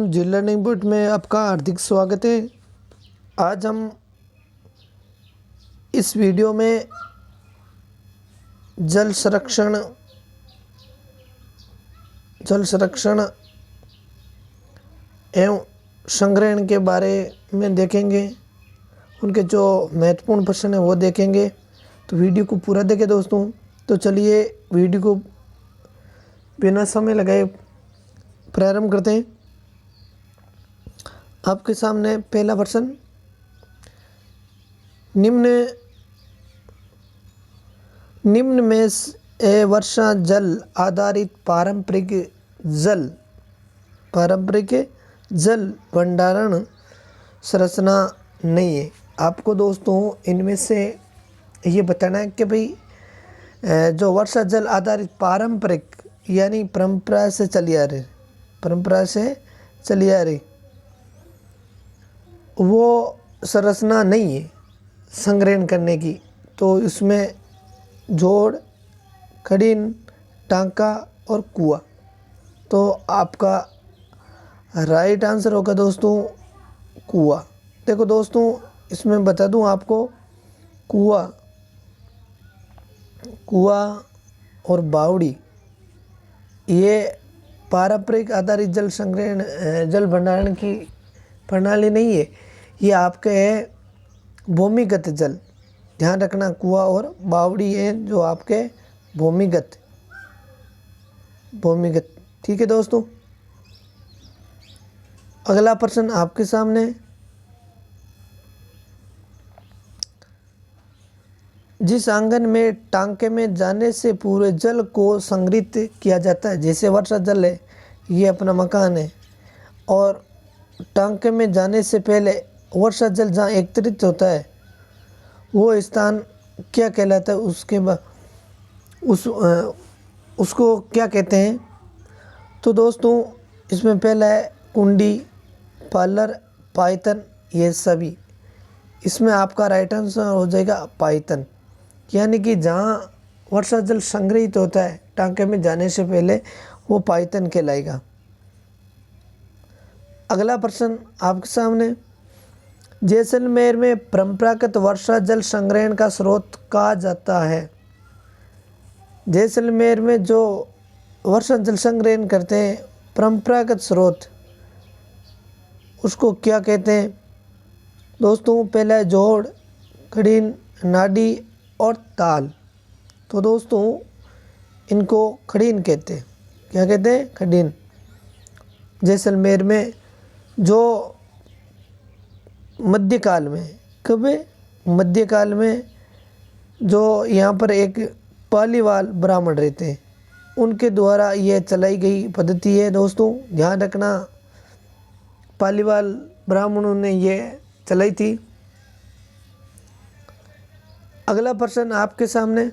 जी learning बुट में आपका हार्दिक स्वागत है। आज हम इस वीडियो में जल संरक्षण एवं संग्रहण के बारे में देखेंगे। उनके जो महत्वपूर्ण प्रश्न है वो देखेंगे। तो वीडियो को पूरा देखें दोस्तों। तो चलिए वीडियो को बिना समय लगाए प्रारंभ करते हैं। आपके सामने पहला प्रश्न, निम्न में से वर्षा जल आधारित पारंपरिक जल भंडारण संरचना नहीं है। आपको दोस्तों इनमें से ये बताना है कि भाई जो वर्षा जल आधारित पारंपरिक यानी परंपरा से चली आ रही वो संरचना नहीं है संग्रहण करने की। तो इसमें जोड़, खड़ीन, टांका और कुआं। तो आपका राइट आंसर होगा दोस्तों कुआं। देखो दोस्तों इसमें बता दूं आपको, कुआं और बावड़ी ये पारंपरिक आधारित जल भंडारण की प्रणाली नहीं है। ये आपके है भूमिगत जल। ध्यान रखना, कुआं और बावड़ी है जो आपके भूमिगत। ठीक है दोस्तों। अगला प्रश्न आपके सामने, जिस आंगन में टांके में जाने से पूरे जल को संग्रहित किया जाता है, जैसे वर्षा जल है, ये अपना मकान है और टांके में जाने से पहले वर्षा जल जहाँ एकत्रित होता है वो स्थान क्या कहलाता है? उसको क्या कहते हैं? तो दोस्तों इसमें पहला है कुंडी, पार्लर, पायतन, ये सभी। इसमें आपका राइट आंसर हो जाएगा पायतन। यानी कि जहाँ वर्षा जल संग्रहित होता है टांके में जाने से पहले वो पायतन कहलाएगा। अगला प्रश्न आपके सामने, जैसलमेर में परंपरागत वर्षा जल संग्रहण का स्रोत कहा जाता है। जैसलमेर में जो वर्षा जल संग्रहण करते हैं परंपरागत स्रोत, उसको क्या कहते हैं? दोस्तों पहला है जोड़, खड़ीन, नाडी और ताल। तो दोस्तों इनको खड़ीन कहते हैं। क्या कहते हैं? खड़ीन। जैसलमेर में जो मध्यकाल में जो यहाँ पर एक पालीवाल ब्राह्मण रहते हैं उनके द्वारा यह चलाई गई पद्धति है। दोस्तों ध्यान रखना, पालीवाल ब्राह्मणों ने यह चलाई थी। अगला प्रश्न आपके सामने,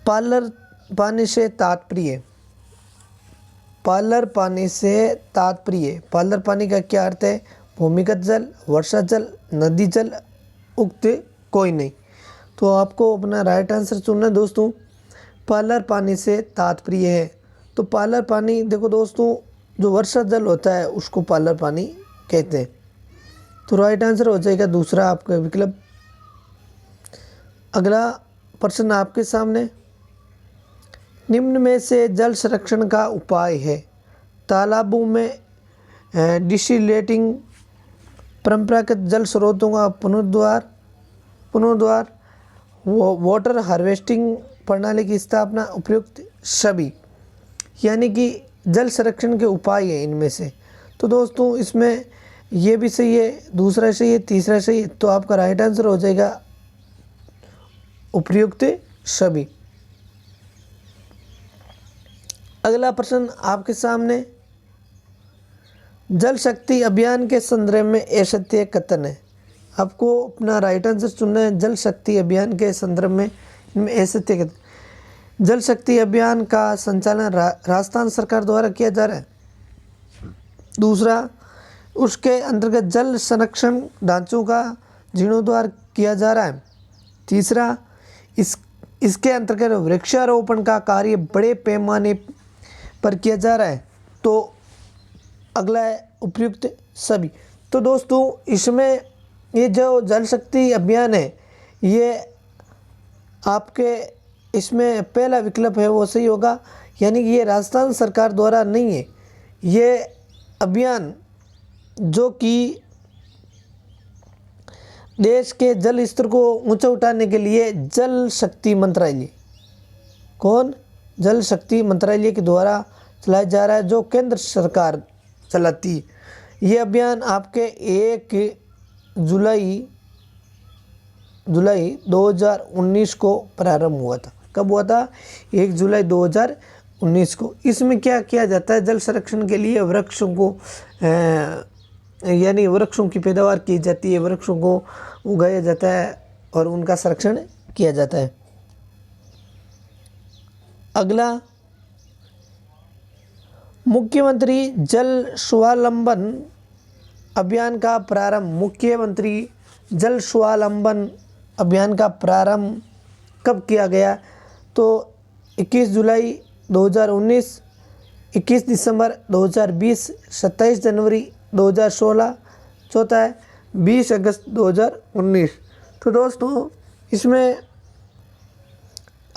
पार्लर पानी से तात्पर्य। पार्लर पानी का क्या अर्थ है? भूमिगत जल, वर्षा जल, नदी जल, उक्त कोई नहीं। तो आपको अपना राइट आंसर चुनना है दोस्तों। पार्लर पानी से तात्पर्य है। तो पार्लर पानी, देखो दोस्तों जो वर्षा जल होता है उसको पार्लर पानी कहते हैं। तो राइट आंसर हो जाएगा दूसरा आपका विकल्प। अगला प्रश्न आपके सामने, निम्न में से जल संरक्षण का उपाय है। तालाबों में डिसैलिनेटिंग, परंपरागत जल स्रोतों का पुनरुद्धार, वाटर हार्वेस्टिंग प्रणाली की स्थापना, उपयुक्त सभी। यानी कि जल संरक्षण के उपाय है इनमें से। तो दोस्तों इसमें ये भी सही है, दूसरा सही है, तीसरा सही है। तो आपका राइट आंसर हो जाएगा उपयुक्त सभी। अगला प्रश्न आपके सामने, जल शक्ति अभियान के संदर्भ में असत्य कथन है। आपको अपना राइट आंसर चुनना है। जल शक्ति अभियान के संदर्भ में इनमें असत्य कथन। जल शक्ति अभियान का संचालन राजस्थान सरकार द्वारा किया जा रहा है। दूसरा, उसके अंतर्गत जल संरक्षण ढांचों का जीर्णोद्धार किया जा रहा है। तीसरा, इसके अंतर्गत वृक्षारोपण का कार्य बड़े पैमाने पर किया जा रहा है। तो अगला है उपयुक्त सभी। तो दोस्तों इसमें ये जो जल शक्ति अभियान है, ये आपके इसमें पहला विकल्प है वो सही होगा, यानी कि ये राजस्थान सरकार द्वारा नहीं है। ये अभियान जो कि देश के जल स्तर को ऊंचा उठाने के लिए जल शक्ति मंत्रालय, कौन, जल शक्ति मंत्रालय के द्वारा चलाया जा रहा है, जो केंद्र सरकार चलाती है। ये अभियान आपके 1 जुलाई 2019 को प्रारंभ हुआ था। कब हुआ था? 1 जुलाई 2019 को। इसमें क्या किया जाता है? जल संरक्षण के लिए वृक्षों को यानी वृक्षों की पैदावार की जाती है, वृक्षों को उगाया जाता है और उनका संरक्षण किया जाता है। अगला, मुख्यमंत्री जल स्वावलंबन अभियान का प्रारंभ। मुख्यमंत्री जल स्वावलंबन अभियान का प्रारंभ कब किया गया? तो 21 जुलाई 2019, 21 दिसंबर 2020, 27 जनवरी 2016, चौथा है 20 अगस्त 2019। तो दोस्तों इसमें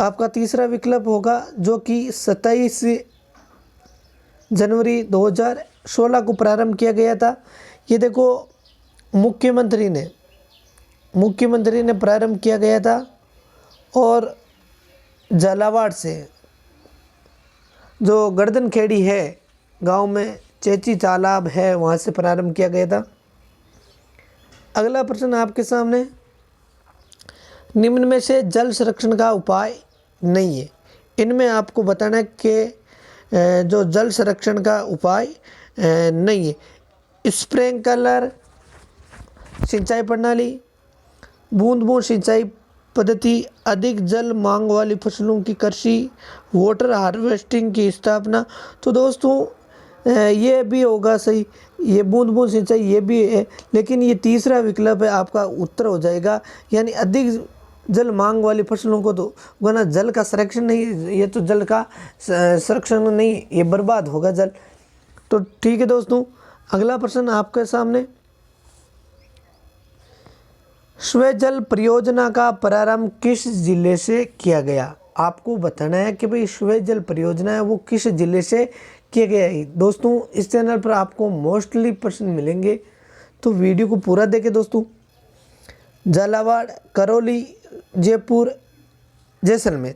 आपका तीसरा विकल्प होगा, जो कि 27 जनवरी 2016 को प्रारंभ किया गया था। ये देखो, मुख्यमंत्री ने प्रारंभ किया गया था और झालावाड़ से, जो गर्दन खेड़ी है गांव में चेची तालाब है, वहाँ से प्रारंभ किया गया था। अगला प्रश्न आपके सामने, निम्न में से जल संरक्षण का उपाय नहीं है। इनमें आपको बताना है कि जो जल संरक्षण का उपाय नहीं है। स्प्रिंकलर सिंचाई प्रणाली, बूंद बूंद सिंचाई पद्धति, अधिक जल मांग वाली फसलों की कृषि, वाटर हार्वेस्टिंग की स्थापना। तो दोस्तों ये भी होगा सही, ये बूंद बूंद सिंचाई ये भी है, लेकिन ये तीसरा विकल्प है आपका उत्तर हो जाएगा, यानी अधिक जल मांग वाली फसलों को तो वरना जल का संरक्षण नहीं, ये तो जल का संरक्षण नहीं, ये बर्बाद होगा जल। तो ठीक है दोस्तों, अगला प्रश्न आपके सामने, स्वजल परियोजना का प्रारंभ किस जिले से किया गया? आपको बताना है कि भाई स्वजल परियोजना है वो किस जिले से किया गया है। दोस्तों इस चैनल पर आपको मोस्टली प्रश्न मिलेंगे, तो वीडियो को पूरा देखें दोस्तों। झालावाड़, करौली, जयपुर, जैसलमेर।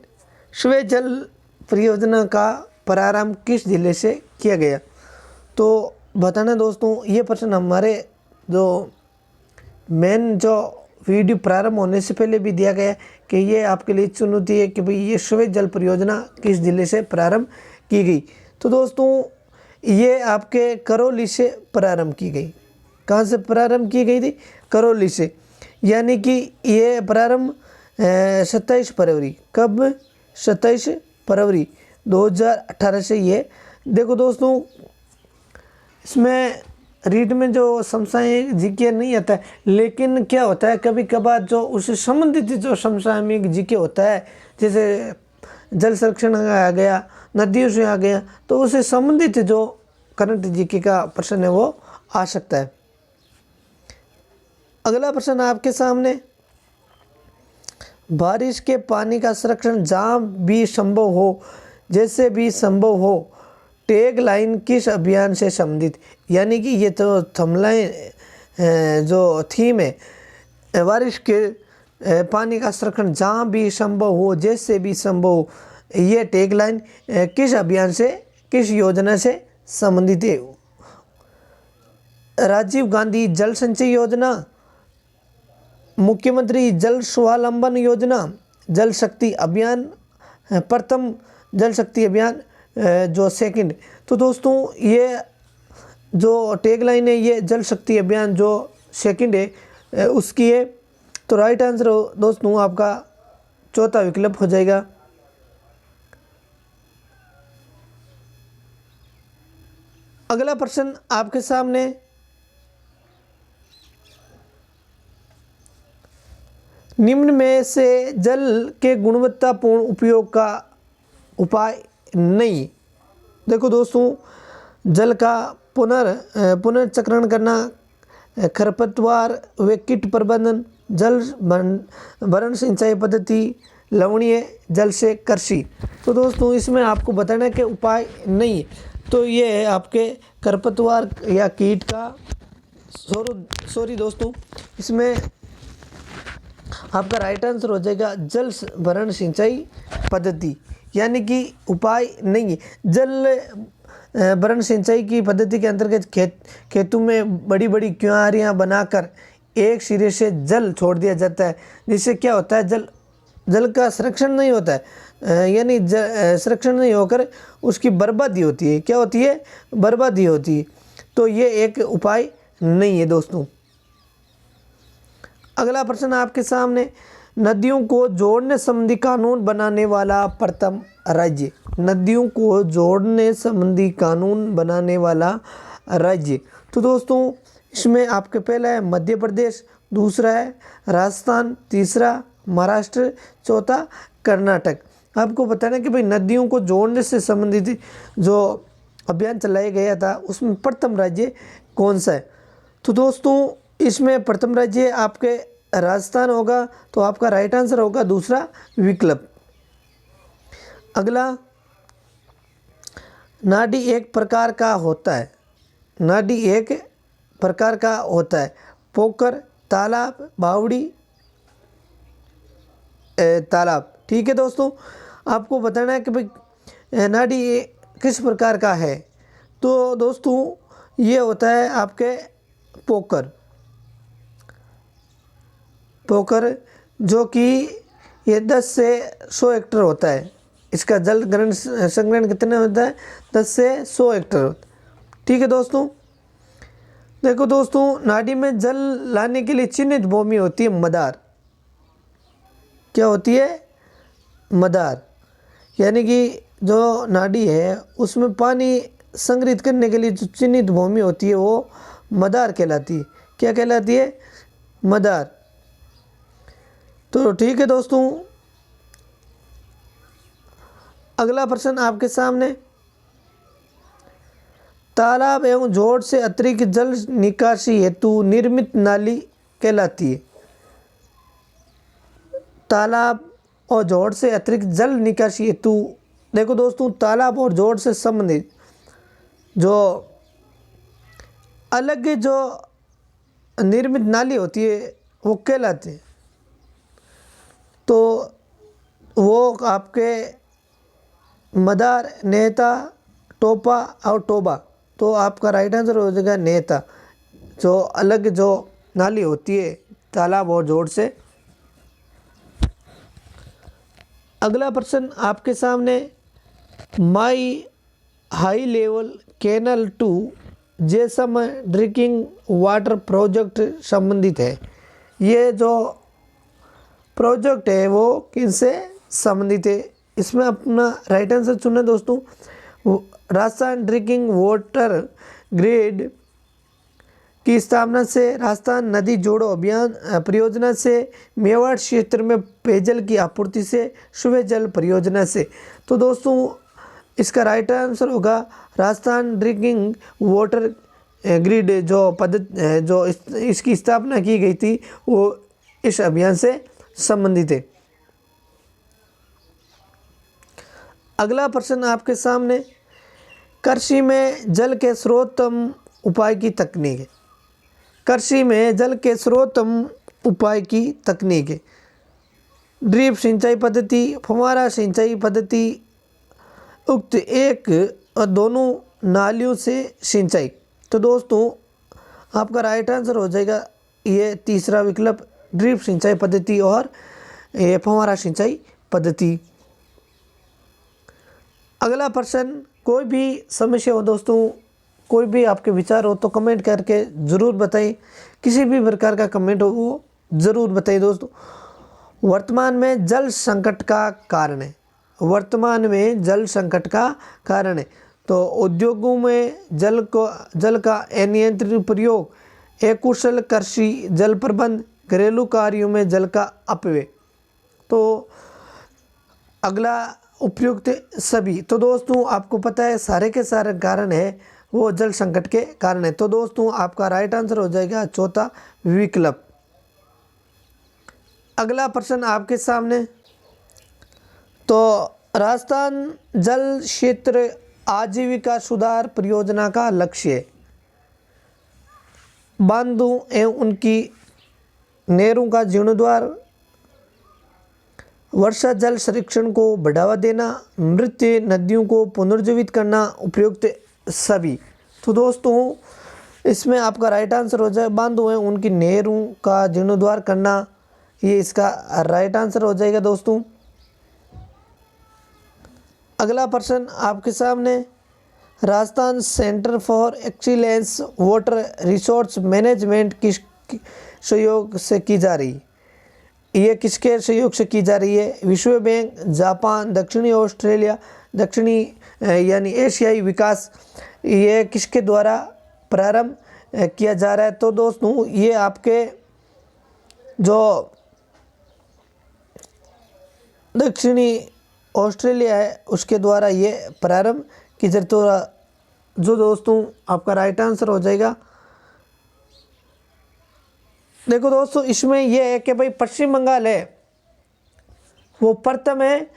स्वजल परियोजना का प्रारंभ किस जिले से किया गया? तो बताना दोस्तों, ये प्रश्न हमारे जो मेन जो वीडियो प्रारंभ होने से पहले भी दिया गया कि ये आपके लिए चुनौती है कि भाई ये स्वजल परियोजना किस जिले से प्रारंभ की गई। तो दोस्तों ये आपके करौली से प्रारंभ की गई। कहाँ से प्रारंभ की गई थी? करौली से, यानी कि ये प्रारंभ 27 फरवरी, कब? 27 फरवरी 2018 से ये। देखो दोस्तों इसमें रीड में जो समसामयिक जीके नहीं आता है, लेकिन क्या होता है कभी कभार जो उससे संबंधित जो समसामयिक जीके होता है, जैसे जल संरक्षण आ गया, नदियों से आ गया, तो उससे संबंधित जो करंट जीके का प्रश्न है वो आ सकता है। अगला प्रश्न आपके सामने, बारिश के पानी का संरक्षण जहाँ भी संभव हो, जैसे भी संभव हो, टैग लाइन किस अभियान से संबंधित? यानी कि ये तो थमलाइन जो थीम है, बारिश के पानी का संरक्षण जहाँ भी संभव हो, जैसे भी संभव हो, ये टैग लाइन किस अभियान से, किस योजना से संबंधित है? राजीव गांधी जल संचय योजना, मुख्यमंत्री जल स्वावलंबन योजना, जल शक्ति अभियान, प्रथम जल शक्ति अभियान जो सेकंड। तो दोस्तों ये जो टैग लाइन है ये जल शक्ति अभियान जो सेकंड है उसकी है। तो राइट आंसर दोस्तों आपका चौथा विकल्प हो जाएगा। अगला प्रश्न आपके सामने, निम्न में से जल के गुणवत्तापूर्ण उपयोग का उपाय नहीं। देखो दोस्तों, जल का पुनर्चक्रण करना, खरपतवार व कीट प्रबंधन, जल भरण सिंचाई पद्धति, लवणीय जल से कृषि। तो दोस्तों इसमें आपको बताना है कि उपाय नहीं है। तो ये है आपके खरपतवार या कीट का सॉरी दोस्तों, इसमें आपका राइट आंसर हो जाएगा जल भरण सिंचाई पद्धति, यानी कि उपाय नहीं है। जल भरण सिंचाई की पद्धति के अंतर्गत खेतों में बड़ी बड़ी क्यारियां बनाकर एक सिरे से जल छोड़ दिया जाता है, जिससे क्या होता है, जल का संरक्षण नहीं होता है, यानी संरक्षण नहीं होकर उसकी बर्बादी होती है। क्या होती है? बर्बादी होती है। तो ये एक उपाय नहीं है दोस्तों। अगला प्रश्न आपके सामने, नदियों को जोड़ने संबंधी कानून बनाने वाला प्रथम राज्य। नदियों को जोड़ने संबंधी कानून बनाने वाला राज्य। तो दोस्तों इसमें आपके पहला है मध्य प्रदेश, दूसरा है राजस्थान, तीसरा महाराष्ट्र, चौथा कर्नाटक। आपको बताना कि भाई नदियों को जोड़ने से संबंधित जो अभियान चलाया गया था उसमें प्रथम राज्य कौन सा है? तो दोस्तों इसमें प्रथम राज्य आपके राजस्थान होगा, तो आपका राइट आंसर होगा दूसरा विकल्प। अगला, नाडी एक प्रकार का होता है। नाडी एक प्रकार का होता है। पोखर, तालाब, बावड़ी, तालाब। ठीक है दोस्तों, आपको बताना है कि भाई नाडी किस प्रकार का है। तो दोस्तों ये होता है आपके पोखर, जो कि ये 10 से 100 हेक्टेयर होता है। इसका जल ग्रहण संग्रहण कितने होता है? 10 से 100 हेक्टेयर। ठीक है दोस्तों, देखो दोस्तों, नाडी में जल लाने के लिए चिन्हित भूमि होती है मदार। क्या होती है? मदार। यानी कि जो नाडी है उसमें पानी संग्रहित करने के लिए जो चिन्हित भूमि होती है वो मदार कहलाती है। क्या कहलाती है? मदार। तो ठीक है दोस्तों, अगला प्रश्न आपके सामने, तालाब एवं जोड़ से अतिरिक्त जल निकासी हेतु निर्मित नाली कहलाती है। तालाब और जोड़ से अतिरिक्त जल निकासी हेतु, देखो दोस्तों, तालाब और जोड़ से संबंधित जो अलग जो निर्मित नाली होती है वो कहलाती है। तो वो आपके मदार, नेता, टोपा और टोबा। तो आपका राइट आंसर हो जाएगा नेता, जो अलग जो नाली होती है तालाब और जोड़ से। अगला प्रश्न आपके सामने, Mahi high level canal to जेसम ड्रिंकिंग वाटर प्रोजेक्ट संबंधित है। ये जो प्रोजेक्ट है वो किनसे संबंधित है? इसमें अपना राइट आंसर चुना दोस्तों। राजस्थान ड्रिंकिंग वाटर ग्रिड की स्थापना से, राजस्थान नदी जोड़ो अभियान परियोजना से, मेवाड़ क्षेत्र में पेयजल की आपूर्ति से, शुभ जल परियोजना से। तो दोस्तों इसका राइट आंसर होगा राजस्थान ड्रिंकिंग वाटर ग्रिड। जो पद्धति जो इसकी स्थापना की गई थी वो इस अभियान से संबंधित है। अगला प्रश्न आपके सामने, कृषि में जल के सर्वोत्तम उपाय की तकनीक है। कृषि में जल के सर्वोत्तम उपाय की तकनीक है। ड्रिप सिंचाई पद्धति, फव्वारा सिंचाई पद्धति, उक्त एक और दोनों नालियों से सिंचाई। तो दोस्तों आपका राइट आंसर हो जाएगा ये तीसरा विकल्प, ड्रिप सिंचाई पद्धति और ये फव्वारा सिंचाई पद्धति। अगला प्रश्न, कोई भी समस्या हो दोस्तों, कोई भी आपके विचार हो तो कमेंट करके ज़रूर बताएं। किसी भी प्रकार का कमेंट हो वो ज़रूर बताइए दोस्तों। वर्तमान में जल संकट का कारण है। वर्तमान में जल संकट का कारण है। तो उद्योगों में जल का अनियंत्रित प्रयोग, अकुशल कृषि, जल प्रबंध, घरेलू कार्यों में जल का अपव्यय। तो अगला उपयुक्त सभी। तो दोस्तों आपको पता है सारे के सारे कारण है वो जल संकट के कारण है। तो दोस्तों आपका राइट आंसर हो जाएगा चौथा विकल्प। अगला प्रश्न आपके सामने। तो राजस्थान जल क्षेत्र आजीविका सुधार परियोजना का लक्ष्य बांधों एवं उनकी नहरों का जीर्णोद्धार, वर्षा जल संरक्षण को बढ़ावा देना, मृत नदियों को पुनर्जीवित करना, उपयुक्त सभी। तो दोस्तों इसमें आपका राइट आंसर हो जाए बांधों है उनकी नहरों का जीर्णोद्धार करना, ये इसका राइट आंसर हो जाएगा दोस्तों। अगला प्रश्न आपके सामने। Rajasthan centre for excellence water resource management किस सहयोग से की जा रही, ये किसके सहयोग से की जा रही है? विश्व बैंक, जापान, दक्षिणी ऑस्ट्रेलिया, दक्षिणी यानी एशियाई विकास, ये किसके द्वारा प्रारंभ किया जा रहा है? तो दोस्तों ये आपके जो दक्षिणी ऑस्ट्रेलिया है उसके द्वारा ये प्रारंभ की जाए। तो जो दोस्तों आपका राइट आंसर हो जाएगा। देखो दोस्तों इसमें यह है कि भाई पश्चिम बंगाल है वो प्रथम है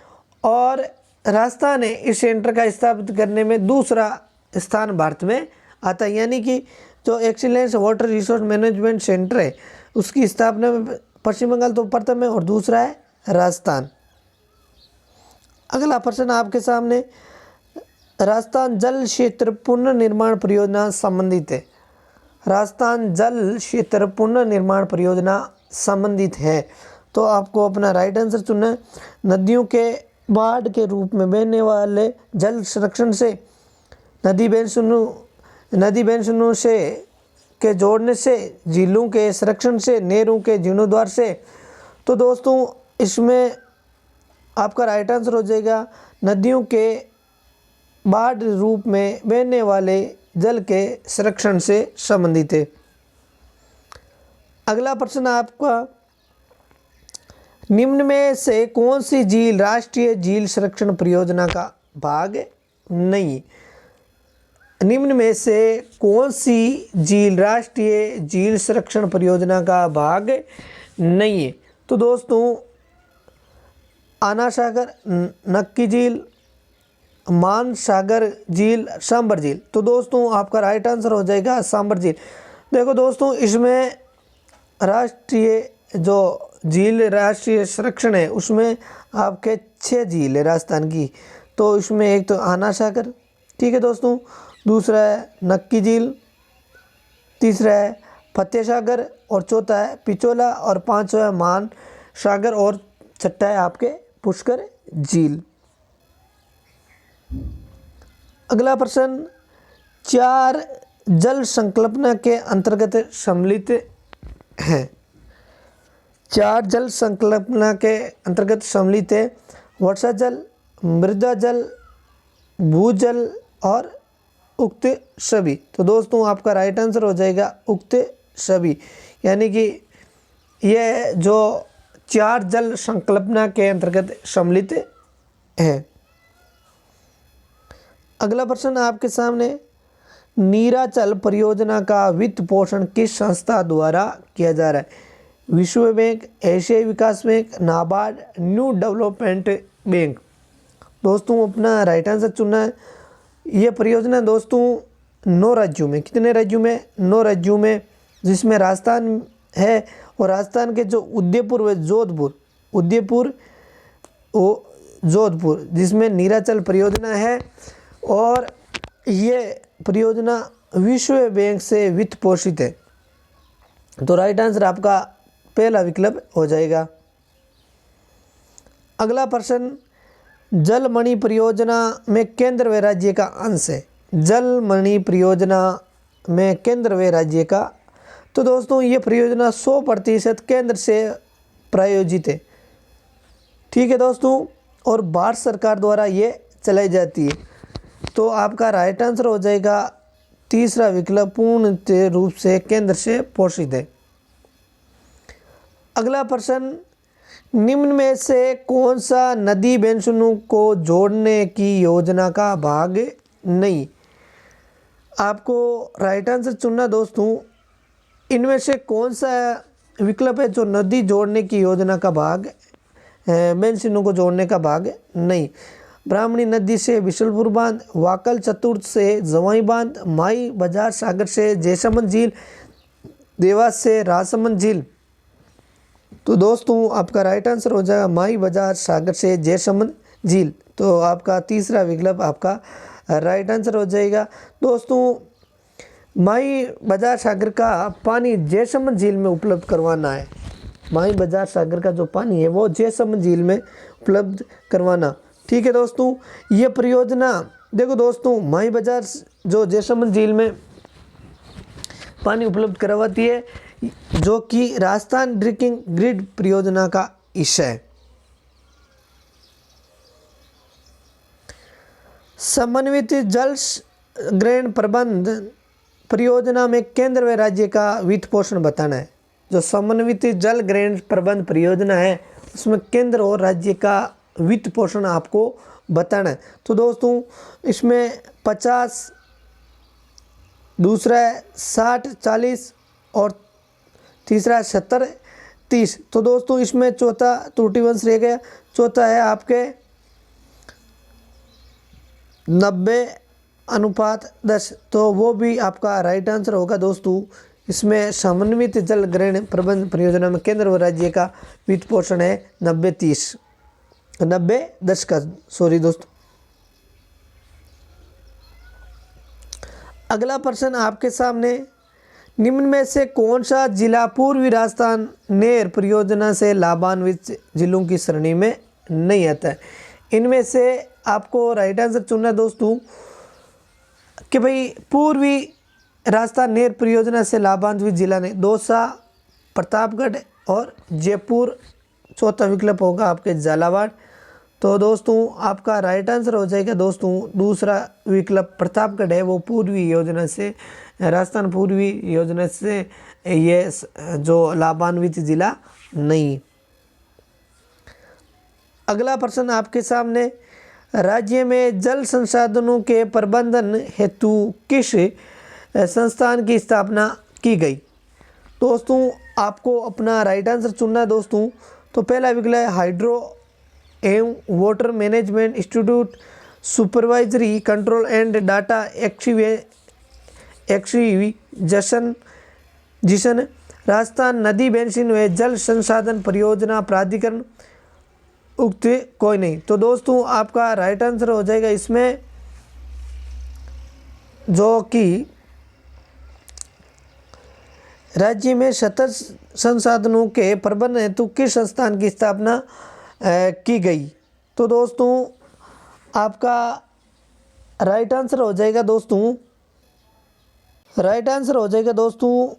और राजस्थान है इस सेंटर का स्थापित करने में दूसरा स्थान भारत में आता है। यानी कि जो excellence water resource management centre है उसकी स्थापना में पश्चिम बंगाल तो प्रथम है और दूसरा है राजस्थान। अगला प्रश्न आपके सामने। राजस्थान जल क्षेत्र पुनर्निर्माण परियोजना संबंधित है। राजस्थान जल क्षेत्र पुनर्निर्माण परियोजना संबंधित है। तो आपको अपना राइट आंसर चुनना है। नदियों के बाढ़ के रूप में बहने वाले जल संरक्षण से नदी बेनसुनु से के जोड़ने से, झीलों के संरक्षण से, नहरों के जीर्णोद्धार से। तो दोस्तों इसमें आपका राइट आंसर हो जाएगा नदियों के बाढ़ रूप में बहने वाले जल के संरक्षण से संबंधित है। अगला प्रश्न आपका। निम्न में से कौन सी झील राष्ट्रीय झील संरक्षण परियोजना का भाग नहीं? निम्न में से कौन सी झील राष्ट्रीय झील संरक्षण परियोजना का भाग नहीं है? तो दोस्तों आना सागर, नक्की झील, मानसागर झील, सांबर झील। तो दोस्तों आपका राइट आंसर हो जाएगा सांबर झील। देखो दोस्तों इसमें राष्ट्रीय जो झील राष्ट्रीय संरक्षण है उसमें आपके 6 झील है राजस्थान की। तो इसमें एक तो आना सागर, ठीक है दोस्तों, दूसरा है नक्की झील, तीसरा है फतेह सागर और चौथा है पिचोला और पांचवा है मान सागर और छठा है आपके पुष्कर झील। अगला प्रश्न। 4 जल संकल्पना के अंतर्गत सम्मिलित है। 4 जल संकल्पना के अंतर्गत सम्मिलित है वर्षा जल, मृदा जल, भूजल और उक्त सभी। तो दोस्तों आपका राइट आंसर हो जाएगा उक्त सभी। यानी कि यह जो 4 जल संकल्पना के अंतर्गत सम्मिलित है। अगला प्रश्न आपके सामने। नीराचल परियोजना का वित्त पोषण किस संस्था द्वारा किया जा रहा है? विश्व बैंक, एशियाई विकास bank, NABARD, new development bank. दोस्तों अपना राइट आंसर चुनना है। यह परियोजना दोस्तों 9 राज्यों में, कितने राज्यों में? 9 राज्यों में, जिसमें राजस्थान है और राजस्थान के जो उदयपुर व जोधपुर जिसमें नीराचल परियोजना है और ये परियोजना विश्व बैंक से वित्त पोषित है। तो राइट आंसर आपका पहला विकल्प हो जाएगा। अगला प्रश्न। जलमणि परियोजना में केंद्र व राज्य का अंश है। जलमणि परियोजना में केंद्र व राज्य का। तो दोस्तों ये परियोजना 100% केंद्र से प्रायोजित है, ठीक है दोस्तों, और भारत सरकार द्वारा ये चलाई जाती है। तो आपका राइट आंसर हो जाएगा तीसरा विकल्प, पूर्ण रूप से केंद्र से पोषित है। अगला प्रश्न, निम्न में से कौन सा नदी बेसिनों को जोड़ने की योजना का भाग नहीं? आपको राइट आंसर चुनना दोस्तों। इनमें से कौन सा विकल्प है जो नदी जोड़ने की योजना का भाग बेसिनों को जोड़ने का भाग नहीं? ब्राह्मणी नदी से बिशलपुर बांध, वाकल चतुर्थ से जवाई बांध, माई बाजार सागर से जयसमंद झील, देवास से राजसमंद झील। तो दोस्तों आपका राइट आंसर हो जाएगा माई बाजार सागर से जयसमंद झील। तो आपका तीसरा विकल्प आपका राइट आंसर हो जाएगा। दोस्तों माई बाजार सागर का पानी जयसमंद झील में उपलब्ध करवाना है। माई बाजार सागर का जो पानी है वो जयसमंद झील में उपलब्ध करवाना। ठीक है दोस्तों, ये परियोजना देखो दोस्तों, माई बाजार जो जयसमंद झील में पानी उपलब्ध करवाती है, जो कि राजस्थान ड्रिंकिंग ग्रिड परियोजना का हिस्सा है। समन्वित जल ग्रहण प्रबंध परियोजना में केंद्र व राज्य का वित्त पोषण बताना है। जो समन्वित जल ग्रहण प्रबंध परियोजना है उसमें केंद्र और राज्य का वित्त पोषण आपको बताना है। तो दोस्तों इसमें 50, दूसरा है 60, 40 और तीसरा है 70, 30। तो दोस्तों इसमें चौथा त्रुटिवंश रह गया। चौथा है आपके 90:10। तो वो भी आपका राइट आंसर होगा दोस्तों। इसमें समन्वित जल ग्रहण प्रबंध परियोजना में केंद्र व राज्य का वित्त पोषण है 90:10 का, सॉरी दोस्तों। अगला प्रश्न आपके सामने, निम्न में से कौन सा जिला पूर्वी राजस्थान नहर परियोजना से लाभान्वित जिलों की श्रेणी में नहीं आता है? इनमें से आपको राइट आंसर चुनना है दोस्तों कि भाई पूर्वी राजस्थान नहर परियोजना से लाभान्वित जिला ने दौसा, प्रतापगढ़ और जयपुर। चौथा विकल्प होगा आपके झालावाड़। तो दोस्तों आपका राइट आंसर हो जाएगा दोस्तों दूसरा विकल्प प्रतापगढ़ है, वो पूर्वी योजना से, राजस्थान पूर्वी योजना से ये जो लाभान्वित जिला नहीं। अगला प्रश्न आपके सामने, राज्य में जल संसाधनों के प्रबंधन हेतु किस संस्थान की स्थापना की गई? दोस्तों आपको अपना राइट आंसर चुनना है दोस्तों। तो पहला विकल्प है हाइड्रो एवं water management institute, supervisory control and data acquisition, Rajasthan नदी बेसिन व जल संसाधन परियोजना प्राधिकरण, उक्त कोई नहीं। तो दोस्तों आपका राइट आंसर हो जाएगा इसमें जो कि राज्य में सतत संसाधनों के प्रबंधन हेतु किस संस्थान की स्थापना की गई? तो दोस्तों आपका राइट आंसर हो जाएगा दोस्तों, राइट आंसर हो जाएगा दोस्तों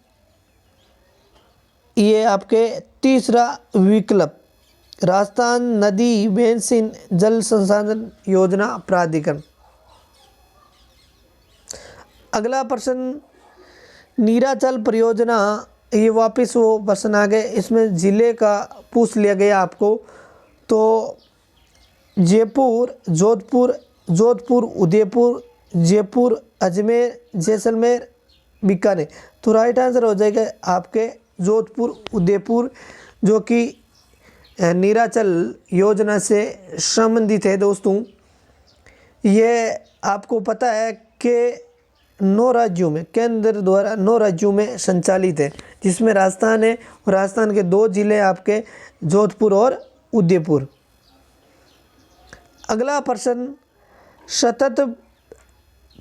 ये आपके तीसरा विकल्प राजस्थान नदी बेसिन जल संसाधन योजना प्राधिकरण। अगला प्रश्न, नीराचल परियोजना, ये वापस वो प्रश्न आ गए, इसमें ज़िले का पूछ लिया गया आपको। तो जयपुर, जोधपुर, उदयपुर, जयपुर, अजमेर, जैसलमेर, बीकानेर। तो राइट आंसर हो जाएगा आपके जोधपुर, उदयपुर, जो कि नीराचल योजना से संबंधित है दोस्तों। ये आपको पता है कि 9 राज्यों में, केंद्र द्वारा 9 राज्यों में संचालित है, जिसमें राजस्थान है और राजस्थान के 2 जिले आपके जोधपुर और उदयपुर। अगला प्रश्न, सतत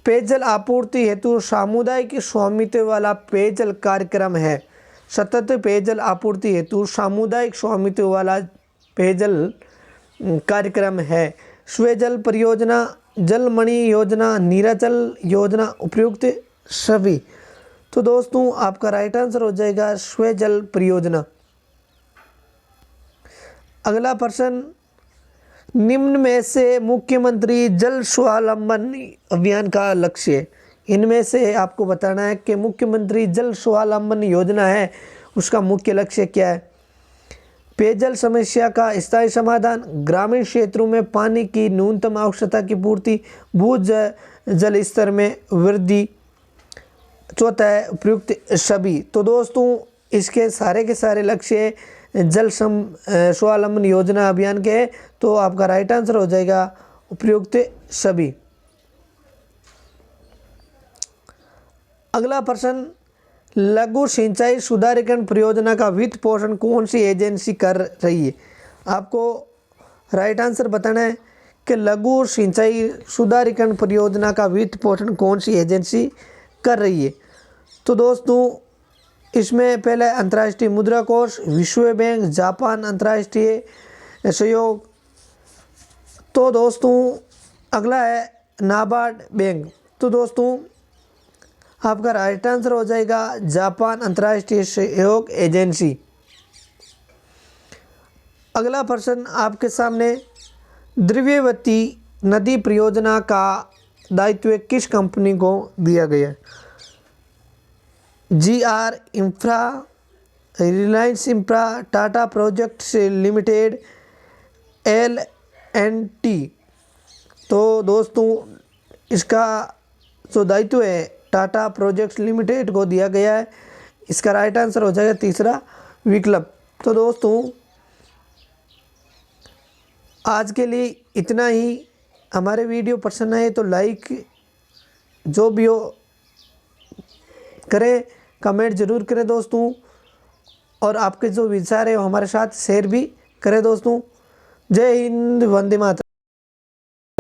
पेयजल आपूर्ति हेतु सामुदायिक स्वामित्व वाला पेयजल कार्यक्रम है। सतत पेयजल आपूर्ति हेतु सामुदायिक स्वामित्व वाला पेयजल कार्यक्रम है। स्वजल परियोजना, जलमणि योजना, नीराचल योजना, उपयुक्त सभी। तो दोस्तों आपका राइट आंसर हो जाएगा स्वजल परियोजना। अगला प्रश्न, निम्न में से मुख्यमंत्री जल स्वावलंबन अभियान का लक्ष्य, इनमें से आपको बताना है कि मुख्यमंत्री जल स्वावलंबन योजना है उसका मुख्य लक्ष्य क्या है? पेयजल समस्या का स्थायी समाधान, ग्रामीण क्षेत्रों में पानी की न्यूनतम आवश्यकता की पूर्ति, भू जल स्तर में वृद्धि। चौथा है उपयुक्त सभी। तो दोस्तों इसके सारे के सारे लक्ष्य जल स्वावलंबन योजना अभियान के हैं। तो आपका राइट आंसर हो जाएगा उपयुक्त सभी। अगला प्रश्न, लघु सिंचाई सुधारीकरण परियोजना का वित्त पोषण कौन सी एजेंसी कर रही है? आपको राइट आंसर बताना है कि लघु सिंचाई सुधारीकरण परियोजना का वित्त पोषण कौन सी एजेंसी कर रही है। तो दोस्तों इसमें पहले अंतर्राष्ट्रीय मुद्रा कोष, विश्व बैंक, जापान अंतर्राष्ट्रीय सहयोग। तो दोस्तों अगला है नाबार्ड बैंक। तो दोस्तों आपका राइट आंसर हो जाएगा जापान अंतर्राष्ट्रीय सहयोग एजेंसी। अगला प्रश्न आपके सामने, द्रव्यवती नदी परियोजना का दायित्व किस कंपनी को दिया गया है? GR infra, Reliance infra, Tata projects limited, L&T। तो दोस्तों इसका जो दायित्व है टाटा प्रोजेक्ट्स लिमिटेड को दिया गया है। इसका राइट आंसर हो जाएगा तीसरा विकल्प। तो दोस्तों आज के लिए इतना ही। हमारे वीडियो पसंद आए तो लाइक जो भी हो करें, कमेंट ज़रूर करें दोस्तों, और आपके जो विचार है वो हमारे साथ शेयर भी करें दोस्तों। जय हिंद, वंदे मातरम।